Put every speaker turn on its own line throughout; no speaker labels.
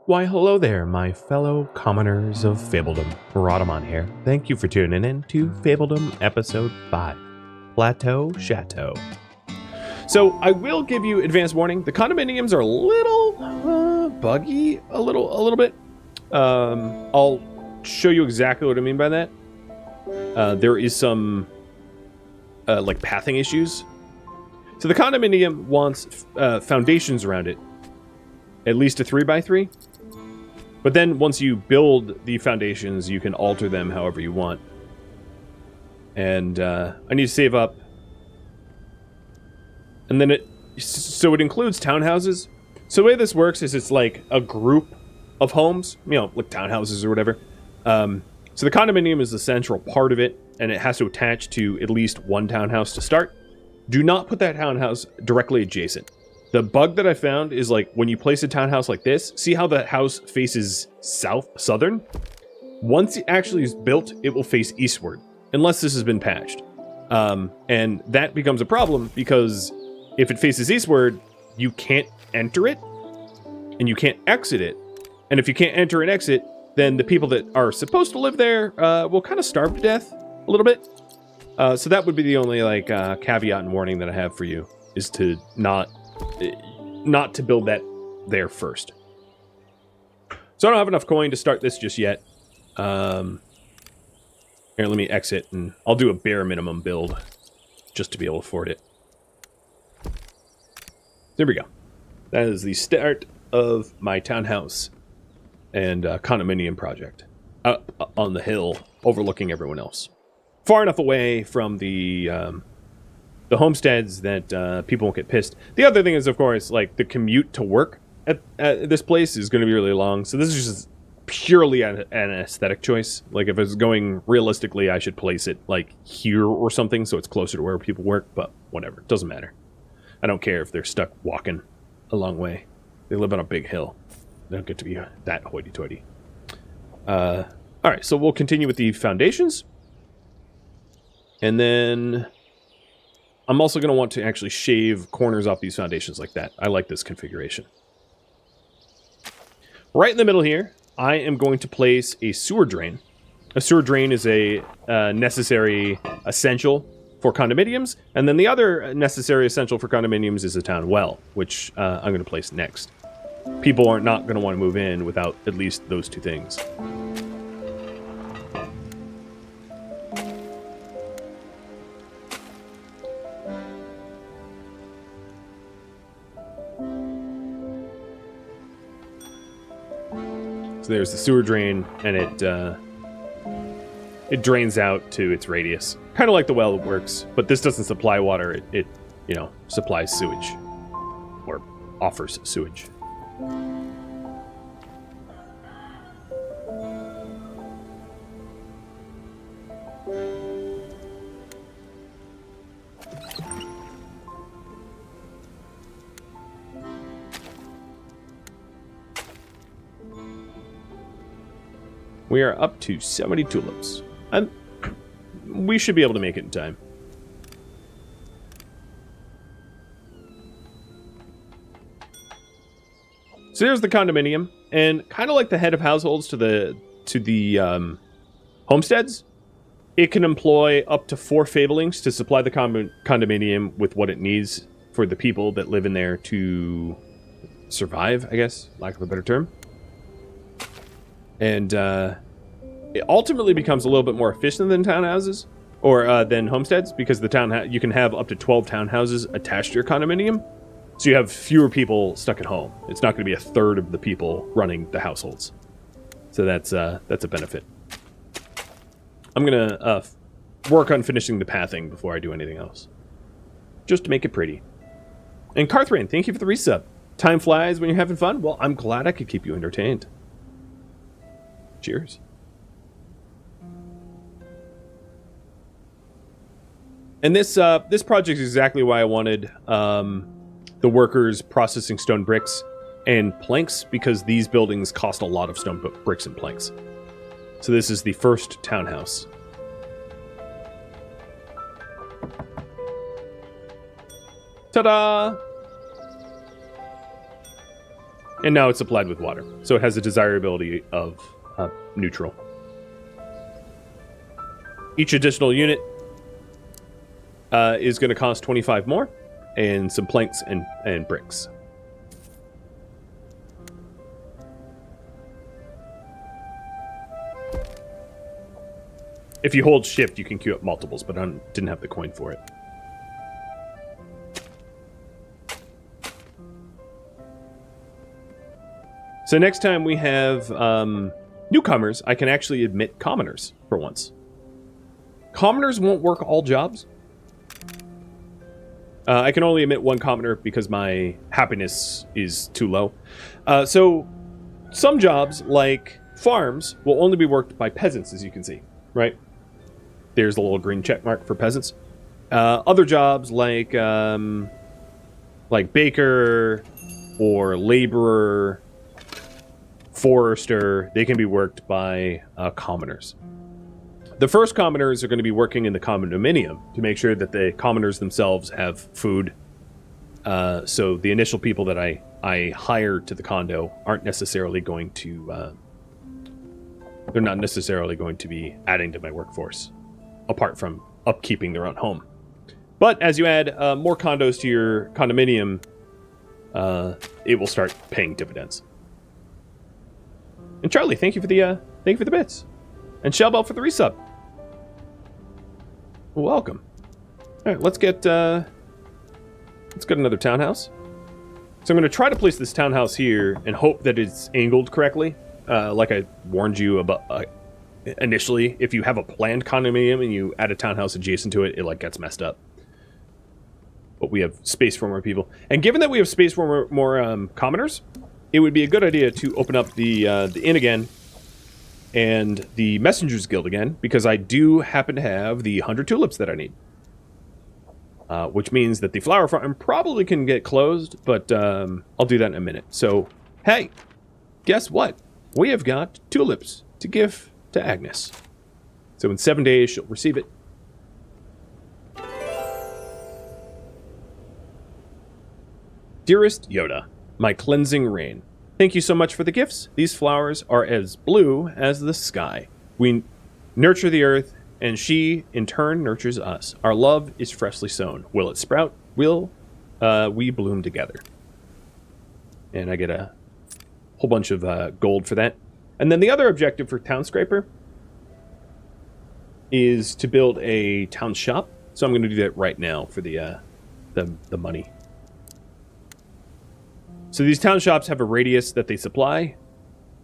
Why, hello there, my fellow commoners of Fabledom. Rhadamant here. Thank you for tuning in to Fabledom Episode 5, Plateau, Chateau. So, I will give you advance warning. The condominiums are a little buggy, a little bit. I'll show you exactly what I mean by that. There is some, like, pathing issues. So the condominium wants foundations around it. At least a 3x3. But then once you build the foundations, you can alter them however you want. And I need to save up. And then it includes townhouses. So the way this works is it's like a group of homes, you know, like townhouses or whatever. So the condominium is the central part of it, and it has to attach to at least one townhouse to start. Do not put that townhouse directly adjacent. The bug that I found is, like, when you place a townhouse like this, see how the house faces southern? Once it actually is built, it will face eastward, unless this has been patched. And that becomes a problem, because if it faces eastward, you can't enter it, and you can't exit it. And if you can't enter and exit, then the people that are supposed to live there will kind of starve to death a little bit. So that would be the only, like, caveat and warning that I have for you, is to not to build that there first. So I don't have enough coin to start this just yet. Here, let me exit, and I'll do a bare minimum build just to be able to afford it. There we go. That is the start of my townhouse and condominium project up on the hill overlooking everyone else. Far enough away from the homesteads that people won't get pissed. The other thing is, of course, like, the commute to work at this place is going to be really long. So this is just purely an aesthetic choice. Like, if it's going realistically, I should place it, like, here or something so it's closer to where people work. But whatever. It doesn't matter. I don't care if they're stuck walking a long way. They live on a big hill. They don't get to be that hoity-toity. All right, so we'll continue with the foundations. And then I'm also going to want to actually shave corners off these foundations like that. I like this configuration. Right in the middle here, I am going to place a sewer drain. A sewer drain is a necessary essential for condominiums. And then the other necessary essential for condominiums is a town well, which I'm going to place next. People are not going to want to move in without at least those two things. So there's the sewer drain, and it drains out to its radius. Kind of like the well works, but this doesn't supply water. It you know, supplies sewage, or offers sewage. We are up to 70 tulips. And we should be able to make it in time. So there's the condominium, and kind of like the head of households to the homesteads, it can employ up to 4 fabelings to supply the condominium with what it needs for the people that live in there to survive, I guess, lack of a better term. And it ultimately becomes a little bit more efficient than townhouses, or than homesteads, because you can have up to 12 townhouses attached to your condominium, so you have fewer people stuck at home. It's not going to be a third of the people running the households, so that's a benefit. I'm gonna work on finishing the pathing before I do anything else, just to make it pretty. And Carthrain, thank you for the resub. Time flies when you're having fun. Well, I'm glad I could keep you entertained. Cheers. And this project is exactly why I wanted the workers processing stone bricks and planks, because these buildings cost a lot of stone bricks and planks. So this is the first townhouse. Ta-da! And now it's supplied with water. So it has a desirability of neutral. Each additional unit is going to cost 25 more, and some planks and bricks. If you hold shift, you can queue up multiples, but I didn't have the coin for it. So next time we have newcomers, I can actually admit commoners for once. Commoners won't work all jobs. I can only admit one commoner because my happiness is too low. So some jobs, like farms, will only be worked by peasants, as you can see, right? There's the little green check mark for peasants. Other jobs, like baker or laborer, forester, they can be worked by commoners. The first commoners are going to be working in the condominium to make sure that the commoners themselves have food. So the initial people that I hire to the condo aren't necessarily going to... they're not necessarily going to be adding to my workforce, apart from upkeeping their own home. But as you add more condos to your condominium, it will start paying dividends. And Charlie, thank you for the bits. And Shellbell for the resub. Welcome. All right, let's get another townhouse. So I'm going to try to place this townhouse here and hope that it's angled correctly. Like I warned you about initially, if you have a planned condominium and you add a townhouse adjacent to it, it like gets messed up. But we have space for more people, and given that we have space for more commoners, it would be a good idea to open up the inn again and the Messengers Guild again, because I do happen to have the 100 tulips that I need. Which means that the flower farm probably can get closed, but I'll do that in a minute. So, hey, guess what? We have got tulips to give to Agnes. So in 7 days, she'll receive it. Dearest Yoda, my cleansing rain, thank you so much for the gifts. These flowers are as blue as the sky. We nurture the earth, and she, in turn, nurtures us. Our love is freshly sown. Will it sprout? Will we bloom together? And I get a whole bunch of gold for that. And then the other objective for Townscraper is to build a town shop. So I'm going to do that right now for the money. So these town shops have a radius that they supply.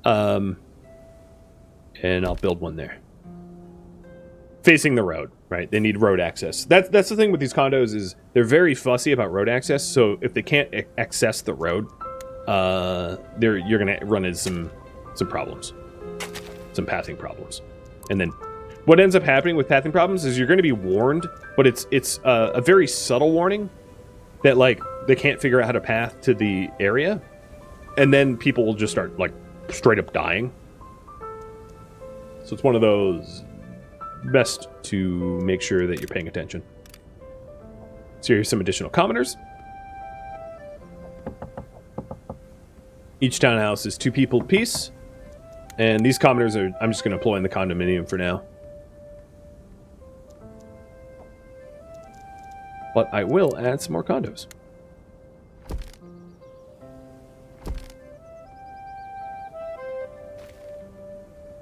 And I'll build one there. Facing the road, right? They need road access. That's the thing with these condos is they're very fussy about road access. So if they can't access the road, you're going to run into some problems. Some pathing problems. And then what ends up happening with pathing problems is you're going to be warned, but it's a very subtle warning that like they can't figure out how to path to the area, and then people will just start like straight up dying. So it's one of those best to make sure that you're paying attention. So here's some additional commoners. Each townhouse is 2 people apiece, and these commoners I'm just going to employ in the condominium for now. But I will add some more condos.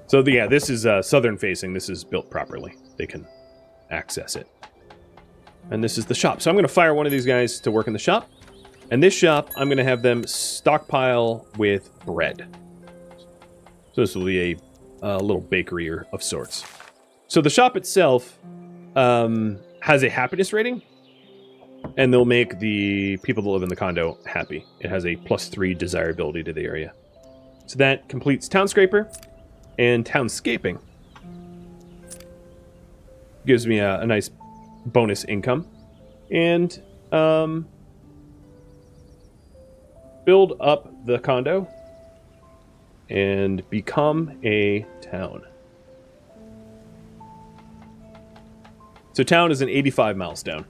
So yeah, this is southern facing. This is built properly. They can access it. And this is the shop. So I'm going to fire one of these guys to work in the shop. And this shop, I'm going to have them stockpile with bread. So this will be a little bakery of sorts. So the shop itself has a happiness rating. And they'll make the people that live in the condo happy. It has a +3 desirability to the area. So that completes Townscraper and Townscaping. Gives me a nice bonus income. And build up the condo and become a town. So town is an 85 milestone.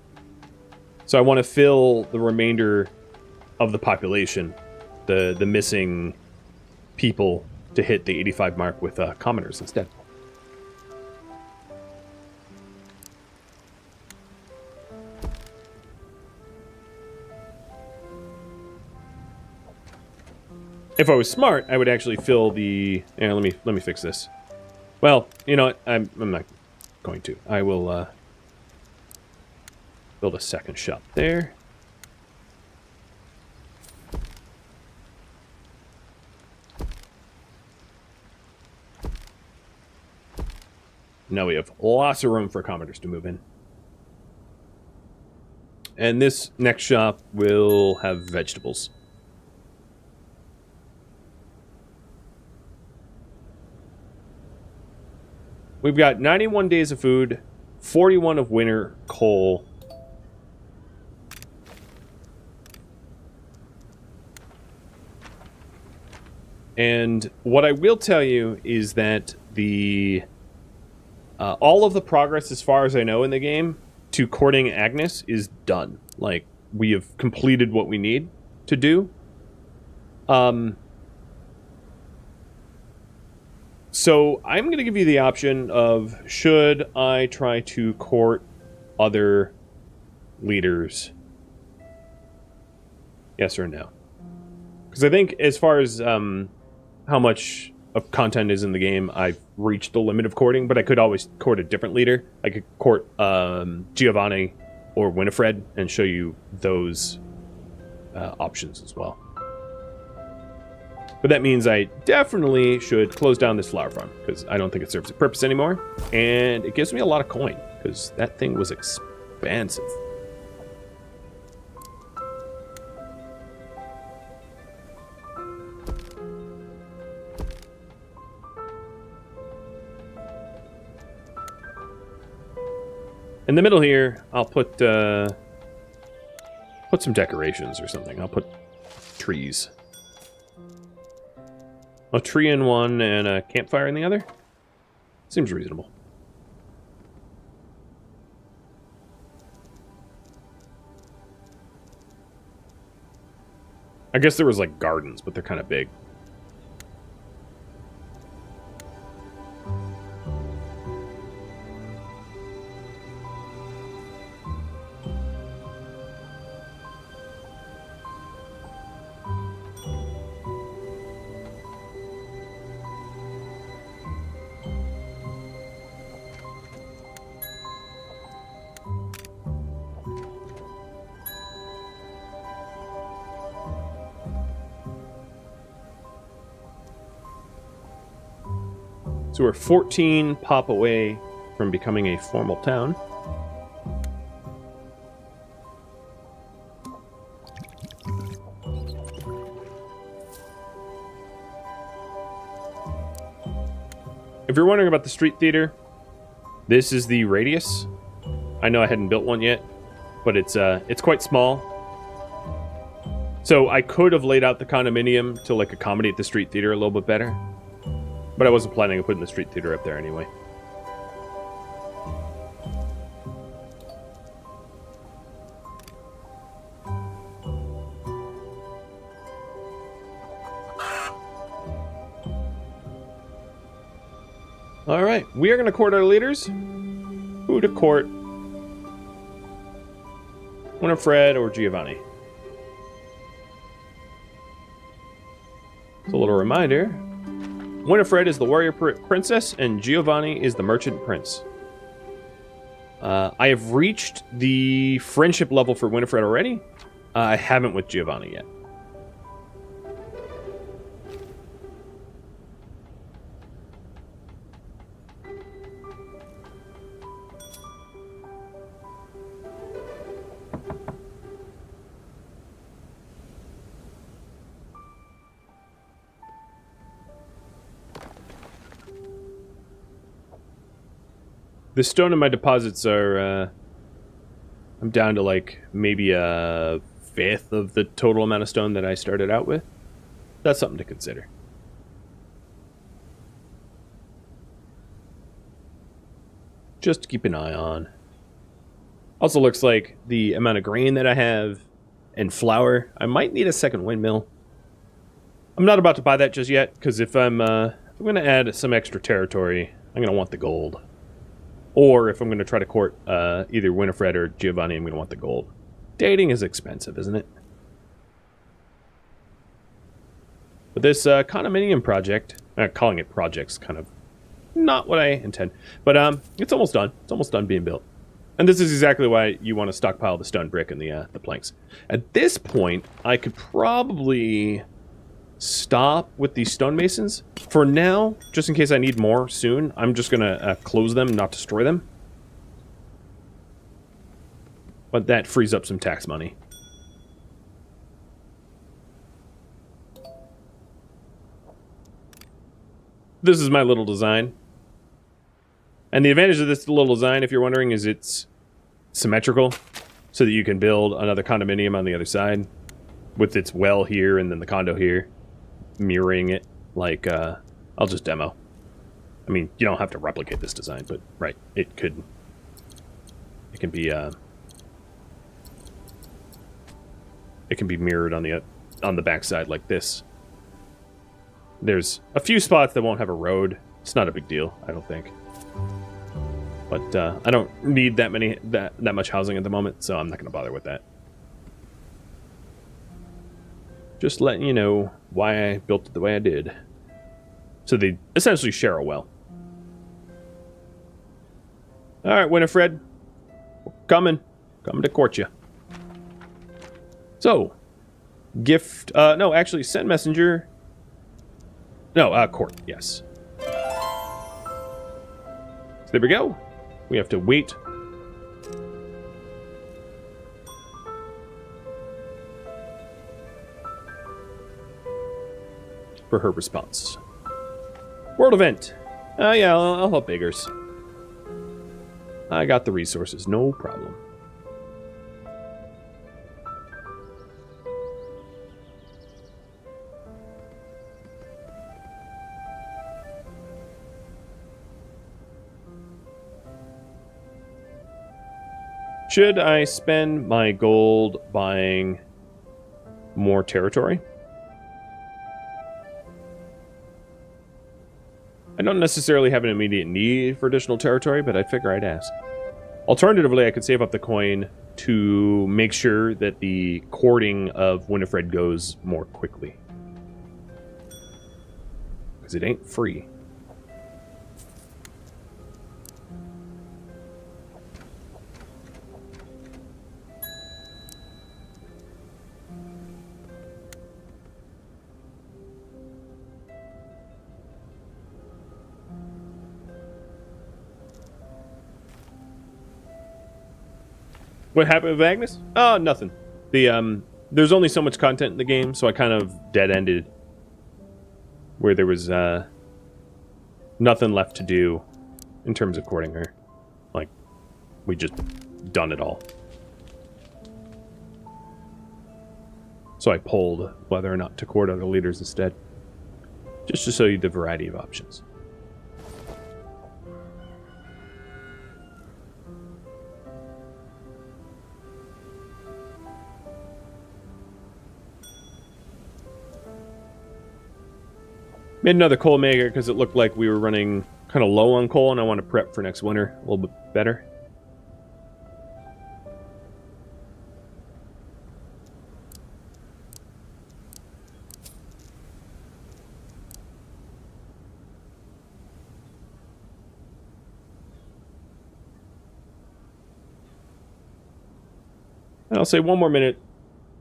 So I want to fill the remainder of the population the missing people to hit the 85 mark with commoners instead. If I was smart, I would actually fill the... Yeah, let me fix this. Well, you know what? I'm not going to. I will build a second shop there. Now we have lots of room for commoners to move in. And this next shop will have vegetables. We've got 91 days of food, 41 of winter coal. And what I will tell you is that the all of the progress, as far as I know in the game, to courting Agnes is done. Like, we have completed what we need to do. So I'm going to give you the option of, should I try to court other leaders? Yes or no? Because I think as far as how much of content is in the game, I've reached the limit of courting, but I could always court a different leader. I could court Giovanni or Winifred and show you those options as well. But that means I definitely should close down this flower farm, because I don't think it serves a purpose anymore. And it gives me a lot of coin, because that thing was expensive. In the middle here, I'll put some decorations or something. I'll put trees. A tree in one and a campfire in the other? Seems reasonable. I guess there was like gardens, but they're kind of big. So we're 14 pop away from becoming a formal town. If you're wondering about the street theater, this is the radius. I know I hadn't built one yet, but it's quite small. So I could have laid out the condominium to like accommodate the street theater a little bit better. But I wasn't planning on putting the street theater up there anyway. Alright, we are going to court our leaders. Who to court? Winifred or Giovanni? It's a little reminder. Winifred is the warrior princess, and Giovanni is the merchant prince. I have reached the friendship level for Winifred already. I haven't with Giovanni yet. The stone in my deposits are, I'm down to like maybe a fifth of the total amount of stone that I started out with. That's something to consider. Just to keep an eye on. Also looks like the amount of grain that I have and flour, I might need a second windmill. I'm not about to buy that just yet, because if I'm going to add some extra territory, I'm going to want the gold. Or if I'm going to try to court either Winifred or Giovanni, I'm going to want the gold. Dating is expensive, isn't it? But this condominium project, calling it project's kind of not what I intend. But it's almost done. It's almost done being built. And this is exactly why you want to stockpile the stone brick and the planks. At this point, I could probably stop with these stonemasons. For now, just in case I need more soon, I'm just going to close them, not destroy them. But that frees up some tax money. This is my little design. And the advantage of this little design, if you're wondering, is it's symmetrical. So that you can build another condominium on the other side. With its well here and then the condo here. Mirroring it like, I'll just demo. I mean, you don't have to replicate this design, but right, it can be, it can be mirrored on the backside like this. There's a few spots that won't have a road. It's not a big deal, I don't think. But I don't need that much housing at the moment, so I'm not going to bother with that. Just letting you know why I built it the way I did. So they essentially share a well. All right, Winifred, coming to court you. So, gift. No, actually, send messenger. No, court. Yes. So there we go. We have to wait. For her response. World event. Yeah, I'll help beggars. I got the resources, no problem. Should I spend my gold buying more territory? I don't necessarily have an immediate need for additional territory, but I figure I'd ask. Alternatively, I could save up the coin to make sure that the courting of Winifred goes more quickly. Because it ain't free. What happened with Agnes? Oh, nothing. There's only so much content in the game, so I kind of dead-ended where there was nothing left to do in terms of courting her. Like, we just done it all. So I polled whether or not to court other leaders instead. Just to show you the variety of options. Made another coal maker because it looked like we were running kind of low on coal and I want to prep for next winter a little bit better. And I'll say one more minute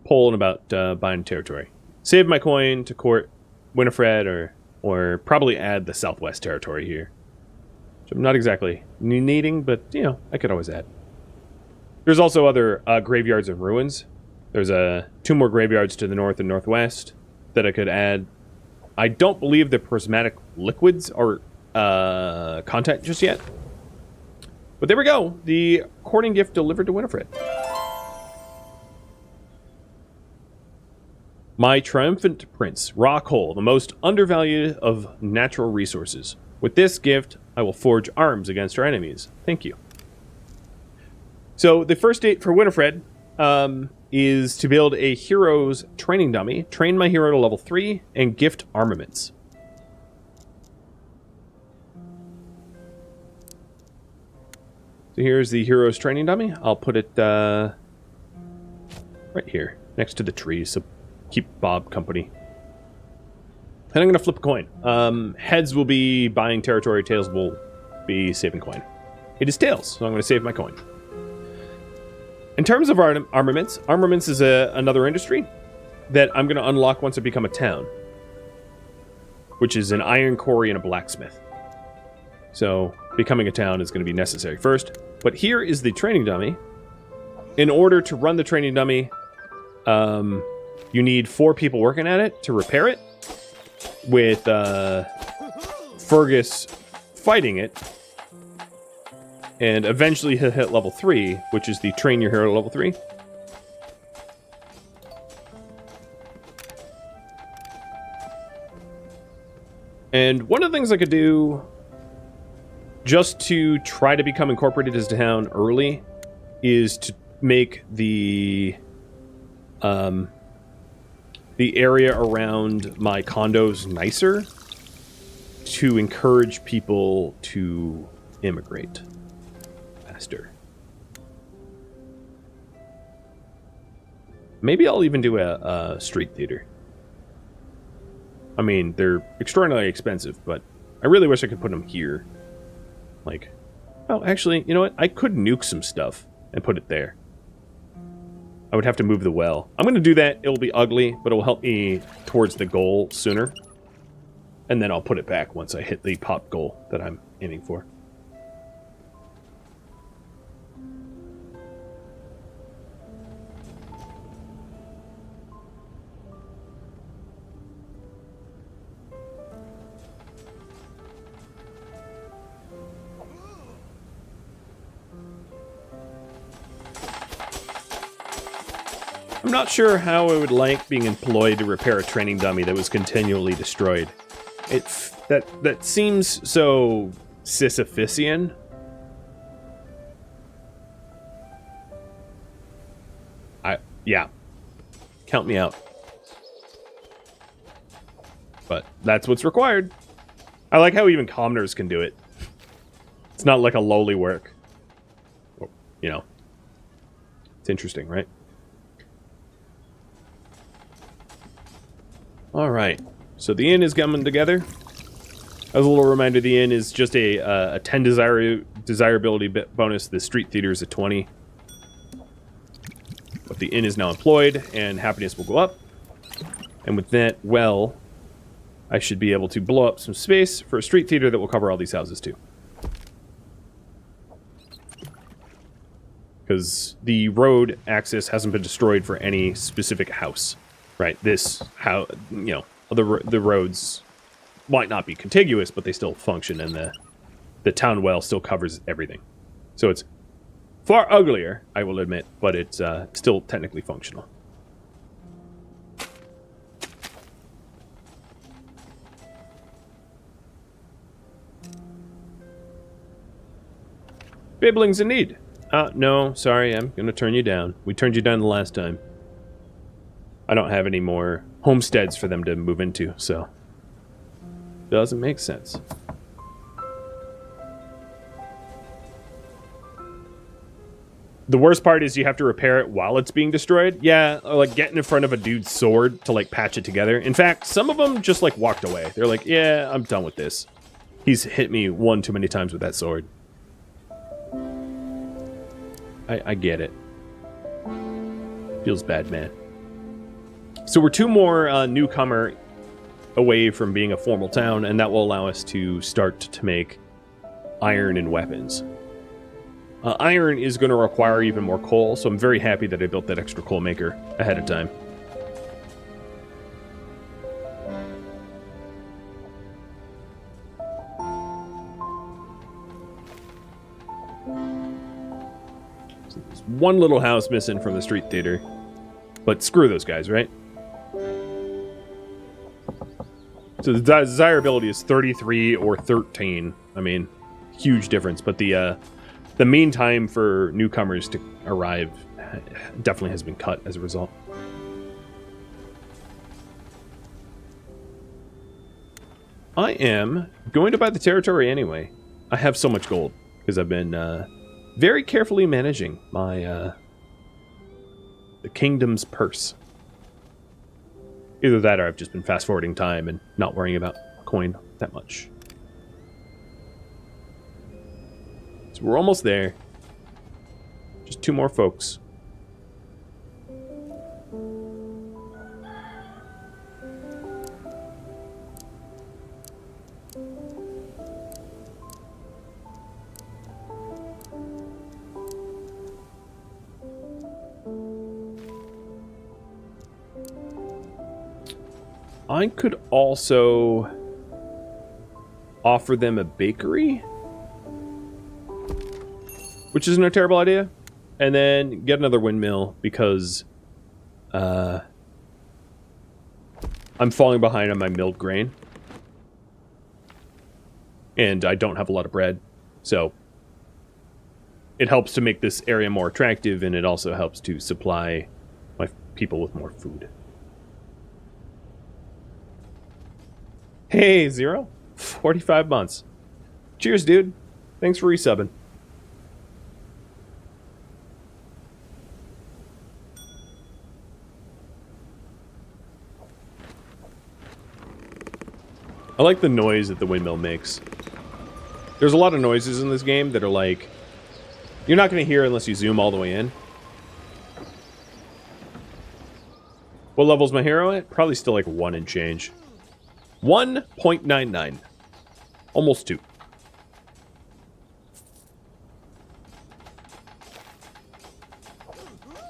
polling about buying territory. Save my coin to court Winifred or probably add the Southwest territory here. Which I'm not exactly needing, but, you know, I could always add. There's also other graveyards and ruins. There's 2 more graveyards to the north and northwest that I could add. I don't believe the prismatic liquids are content just yet. But there we go. The courting gift delivered to Winifred. My triumphant prince, raw coal, the most undervalued of natural resources. With this gift, I will forge arms against our enemies. Thank you. So the first date for Winifred, is to build a hero's training dummy, train my hero to level 3, and gift armaments. So here's the hero's training dummy. I'll put it right here, next to the tree, so keep Bob company. And I'm going to flip a coin. Heads will be buying territory, tails will be saving coin. It is tails, so I'm going to save my coin. In terms of armaments is another industry that I'm going to unlock once I become a town, which is an iron quarry and a blacksmith. So becoming a town is going to be necessary first. But here is the training dummy. In order to run the training dummy, you need 4 people working at it to repair it, with Fergus fighting it. And eventually he'll hit level 3, which is the train your hero to level 3. And one of the things I could do just to try to become incorporated as a town early is to make the area around my condos nicer to encourage people to immigrate faster. Maybe I'll even do a street theater. I mean, they're extraordinarily expensive, but I really wish I could put them here. Like, oh, actually, you know what? I could nuke some stuff and put it there. I would have to move the well. I'm going to do that. It will be ugly, but it will help me towards the goal sooner. And then I'll put it back once I hit the pop goal that I'm aiming for. I'm not sure how I would like being employed to repair a training dummy that was continually destroyed. That seems so Sisyphusian. Yeah. Count me out. But that's what's required. I like how even commoners can do it. It's not like a lowly work. You know. It's interesting, right? Alright, so the inn is coming together. As a little reminder, the inn is just a 10 desirability bonus. The street theater is a 20. But the inn is now employed, and happiness will go up. And with that, well, I should be able to blow up some space for a street theater that will cover all these houses too. Because the road access hasn't been destroyed for any specific house. Right, this, how, you know, the roads might not be contiguous, but they still function, and the town well still covers everything. So it's far uglier, I will admit, but it's still technically functional. Bibbling's in need. No, sorry, I'm going to turn you down. We turned you down the last time. I don't have any more homesteads for them to move into, so doesn't make sense. The worst part is you have to repair it while it's being destroyed. Yeah, or like getting in front of a dude's sword to like patch it together. In fact, some of them just like walked away. They're like, yeah, I'm done with this. He's hit me one too many times with that sword. I get it. Feels bad, man. So we're 2 more newcomer away from being a formal town, and that will allow us to start to make iron and weapons. Iron is going to require even more coal, so I'm very happy that I built that extra coal maker ahead of time. So there's one little house missing from the street theater, but screw those guys, right? So the desirability is 33 or 13. I mean, huge difference. But the mean time for newcomers to arrive definitely has been cut as a result. I am going to buy the territory anyway. I have so much gold because I've been very carefully managing my the kingdom's purse. Either that or I've just been fast forwarding time and not worrying about coin that much. So we're almost there. Just 2 more folks. I could also offer them a bakery, which isn't a terrible idea, and then get another windmill because I'm falling behind on my milled grain, and I don't have a lot of bread, so it helps to make this area more attractive, and it also helps to supply my people with more food. Hey, Zero. 45 months. Cheers, dude. Thanks for resubbing. I like the noise that the windmill makes. There's a lot of noises in this game that are like, you're not going to hear unless you zoom all the way in. What level's my hero at? Probably still like 1 and change. 1.99. Almost 2.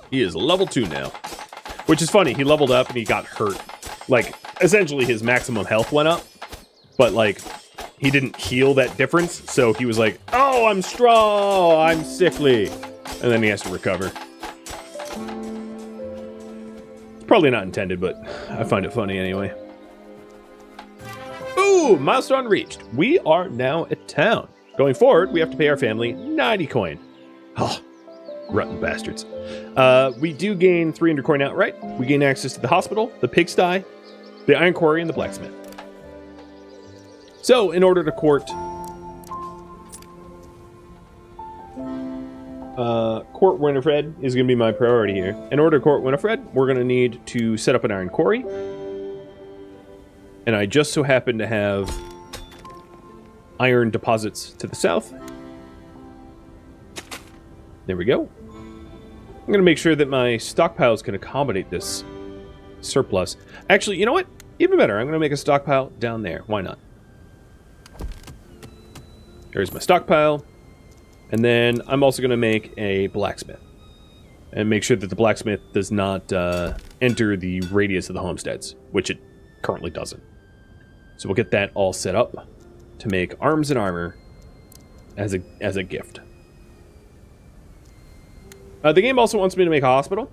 He is level 2 now. Which is funny, he leveled up and he got hurt. Like, essentially his maximum health went up. But, like, he didn't heal that difference. So he was like, oh, I'm strong, I'm sickly. And then he has to recover. It's probably not intended, but I find it funny anyway. Ooh, milestone reached. We are now at town. Going forward, we have to pay our family 90 coin. Oh, rotten bastards. We do gain 300 coin outright. We gain access to the hospital, the pigsty, the iron quarry, and the blacksmith. So, in order to court Winifred is going to be my priority here. In order to court Winifred, we're going to need to set up an iron quarry. And I just so happen to have iron deposits to the south. There we go. I'm going to make sure that my stockpiles can accommodate this surplus. Actually, you know what? Even better, I'm going to make a stockpile down there. Why not? There's my stockpile. And then I'm also going to make a blacksmith. And make sure that the blacksmith does not enter the radius of the homesteads, which it currently doesn't. So we'll get that all set up to make arms and armor as a gift. The game also wants me to make a hospital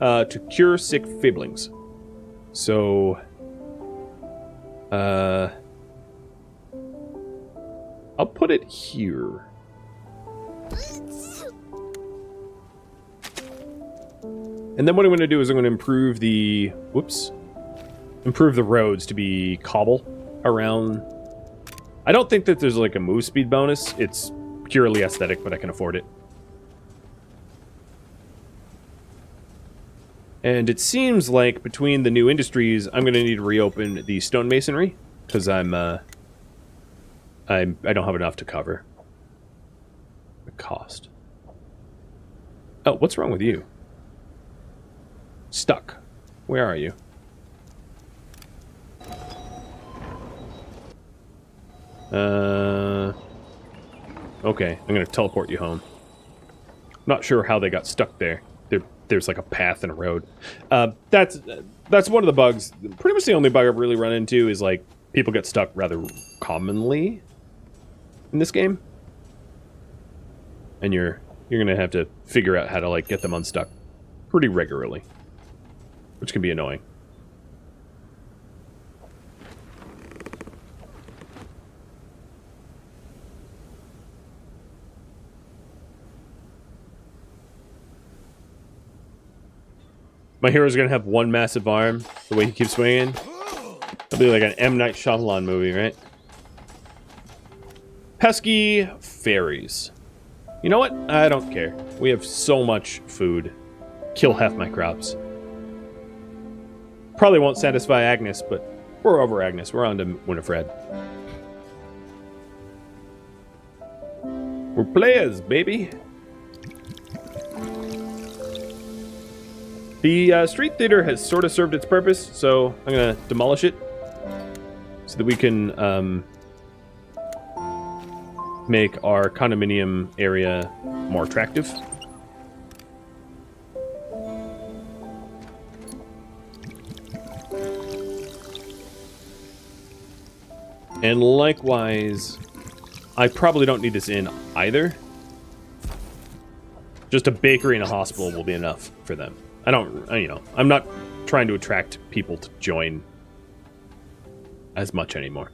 to cure sick fablings. So I'll put it here. And then what I'm going to do is I'm going to improve the roads to be cobble around. I don't think that there's like a move speed bonus. It's purely aesthetic, but I can afford it. And it seems like between the new industries, I'm going to need to reopen the stonemasonry because I don't have enough to cover the cost. Oh, what's wrong with you? Stuck. Where are you? Okay, I'm gonna teleport you home. Not sure how they got stuck there. There's like a path and a road. That's one of the bugs. Pretty much the only bug I've really run into is like people get stuck rather commonly in this game, and you're gonna have to figure out how to like get them unstuck pretty regularly, which can be annoying. My hero's gonna have one massive arm, the way he keeps swinging. It'll be like an M. Night Shyamalan movie, right? Pesky fairies. You know what? I don't care. We have so much food. Kill half my crops. Probably won't satisfy Agnes, but we're over Agnes. We're on to Winifred. We're players, baby. The street theater has sort of served its purpose, so I'm gonna demolish it so that we can make our condominium area more attractive. And likewise, I probably don't need this inn either. Just a bakery and a hospital will be enough for them. I'm not trying to attract people to join as much anymore.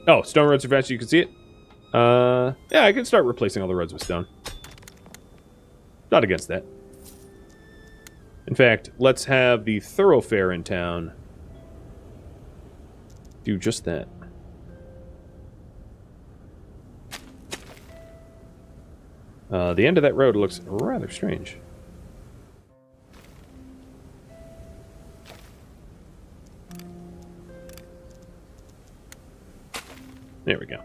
Oh, stone roads are fast, you can see it? Yeah, I can start replacing all the roads with stone. Not against that. In fact, let's have the thoroughfare in town do just that. The end of that road looks rather strange. There we go.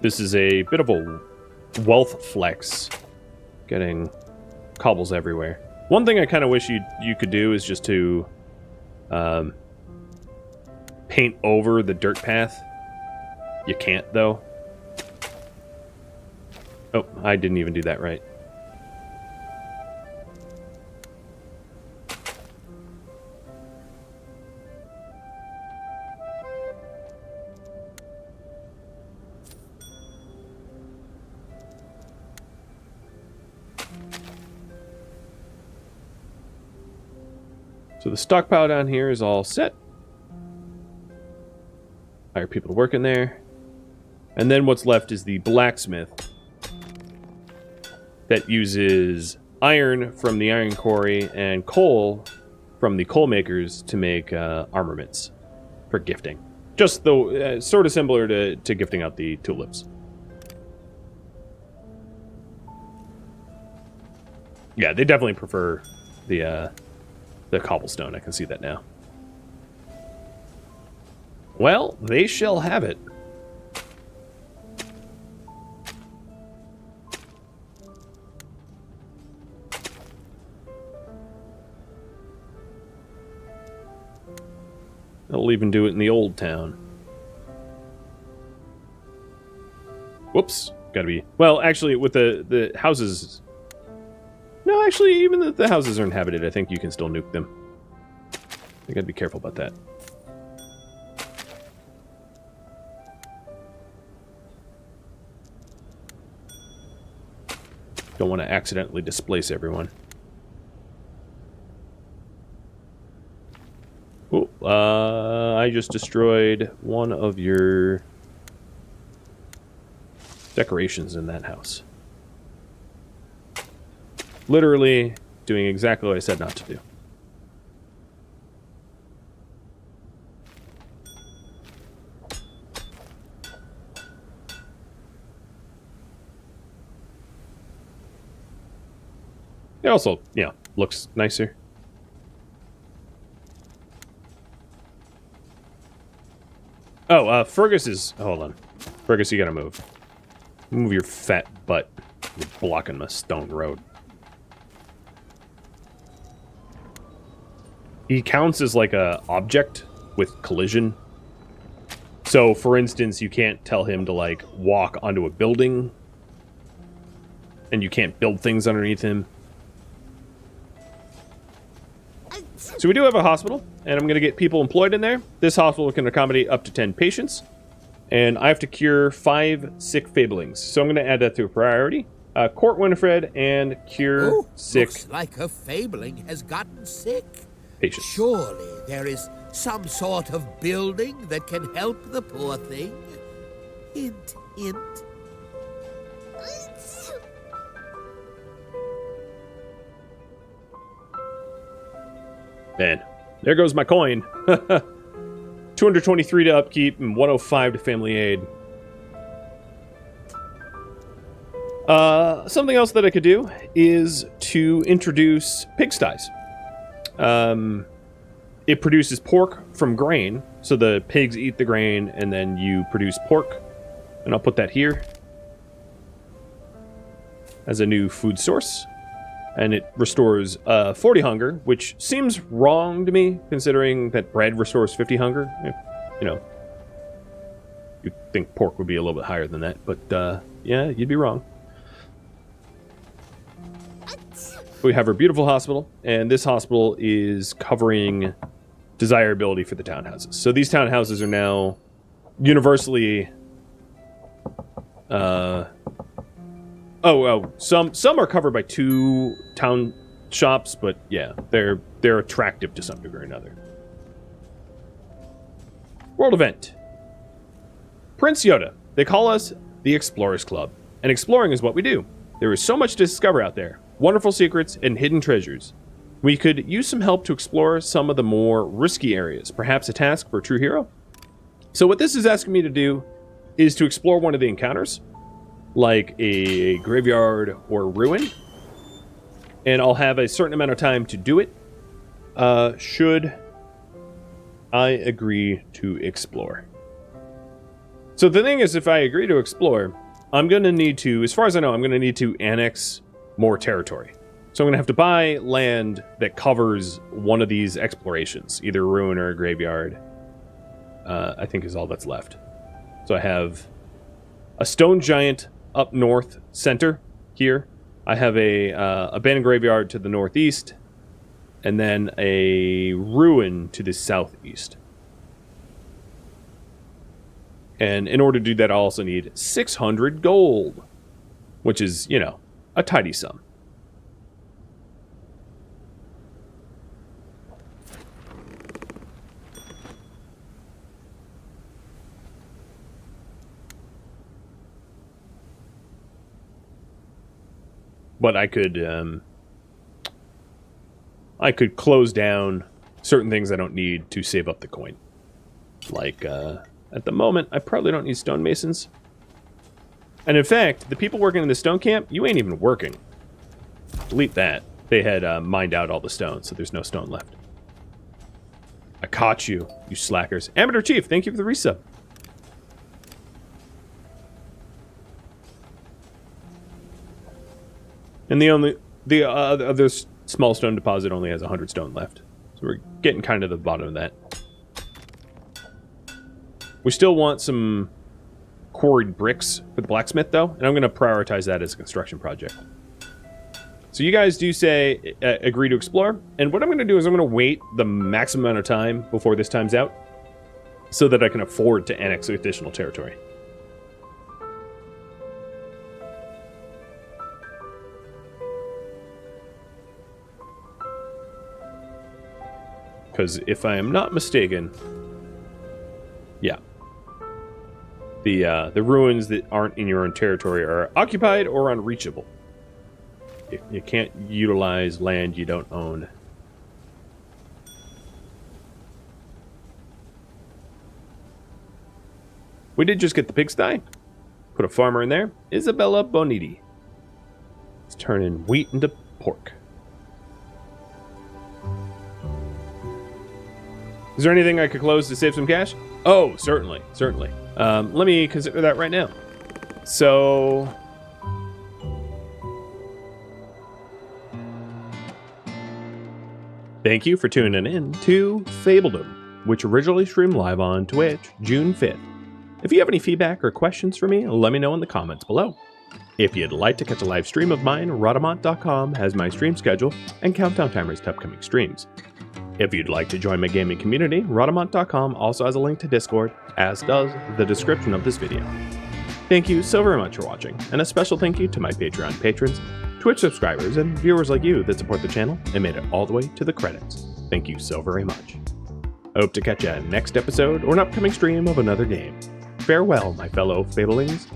This is a bit of a wealth flex, getting cobbles everywhere. One thing I kind of wish you could do is just to paint over the dirt path. You can't, though. Oh, I didn't even do that right. So the stockpile down here is all set. Hire people to work in there. And then what's left is the blacksmith that uses iron from the iron quarry and coal from the coal makers to make armaments for gifting. Just the sort of similar to gifting out the tulips. Yeah, they definitely prefer the cobblestone. I can see that now. Well, they shall have it. They'll even do it in the old town. Whoops. Gotta be... Well, actually, with the houses... No, actually, even if the houses are inhabited, I think you can still nuke them. I gotta be careful about that. Don't want to accidentally displace everyone. Oh, I just destroyed one of your decorations in that house. Literally doing exactly what I said not to do. It also, yeah, looks nicer. Oh, Fergus is... Hold on. Fergus, you gotta move. Move your fat butt. You're blocking my stone road. He counts as like a object with collision. So, for instance, you can't tell him to like walk onto a building. And you can't build things underneath him. So we do have a hospital, and I'm going to get people employed in there. This hospital can accommodate up to 10 patients, and I have to cure 5 sick Fabelings. So I'm going to add that to a priority. Court Winifred and cure sick.
Looks like a Fabling has gotten sick.
Patients.
Surely there is some sort of building that can help the poor thing. Hint, hint.
Man, there goes my coin. 223 to upkeep and 105 to family aid. Something else that I could do is to introduce pigsties. It produces pork from grain, so the pigs eat the grain, and then you produce pork. And I'll put that here as a new food source. And it restores 40 hunger, which seems wrong to me, considering that bread restores 50 hunger. You know, you'd think pork would be a little bit higher than that, but yeah, you'd be wrong. We have our beautiful hospital, and this hospital is covering desirability for the townhouses. So these townhouses are now universally... some are covered by 2 town shops, but yeah, they're attractive to some degree or another. World event. Prince Yoda. They call us the Explorers Club, and exploring is what we do. There is so much to discover out there. Wonderful secrets and hidden treasures. We could use some help to explore some of the more risky areas. Perhaps a task for a true hero? So what this is asking me to do is to explore one of the encounters, like a graveyard or ruin, and I'll have a certain amount of time to do it. Should I agree to explore? So the thing is, if I agree to explore, I'm going to need to, as far as I know, I'm going to need to annex more territory. So I'm going to have to buy land that covers one of these explorations, either a ruin or a graveyard, I think is all that's left. So I have a stone giant up north center here. I have a abandoned graveyard to the northeast, and then a ruin to the southeast. And in order to do that, I also need 600 gold, which is, you know, a tidy sum. But I could close down certain things I don't need to save up the coin. Like, at the moment, I probably don't need stonemasons. And in fact, the people working in the stone camp, you ain't even working. Delete that. They had mined out all the stone, so there's no stone left. I caught you, you slackers. Amateur Chief, thank you for the resub. And the other small stone deposit only has 100 stone left. So we're getting kind of to the bottom of that. We still want some quarried bricks for the blacksmith, though, and I'm going to prioritize that as a construction project. So you guys do say agree to explore, and what I'm going to do is I'm going to wait the maximum amount of time before this time's out so that I can afford to annex additional territory. Because if I am not mistaken, yeah, the ruins that aren't in your own territory are occupied or unreachable. You can't utilize land you don't own. We did just get the pigsty. Put a farmer in there. Isabella Boniti. Let's turn in wheat into pork. Is there anything I could close to save some cash? Oh, certainly, certainly. Let me consider that right now. So... thank you for tuning in to Fabledom, which originally streamed live on Twitch, June 5th. If you have any feedback or questions for me, let me know in the comments below. If you'd like to catch a live stream of mine, Rhadamant.com has my stream schedule and countdown timers to upcoming streams. If you'd like to join my gaming community, Rhadamant.com also has a link to Discord, as does the description of this video. Thank you so very much for watching, and a special thank you to my Patreon patrons, Twitch subscribers, and viewers like you that support the channel and made it all the way to the credits. Thank you so very much. I hope to catch you next episode or an upcoming stream of another game. Farewell, my fellow Fablings.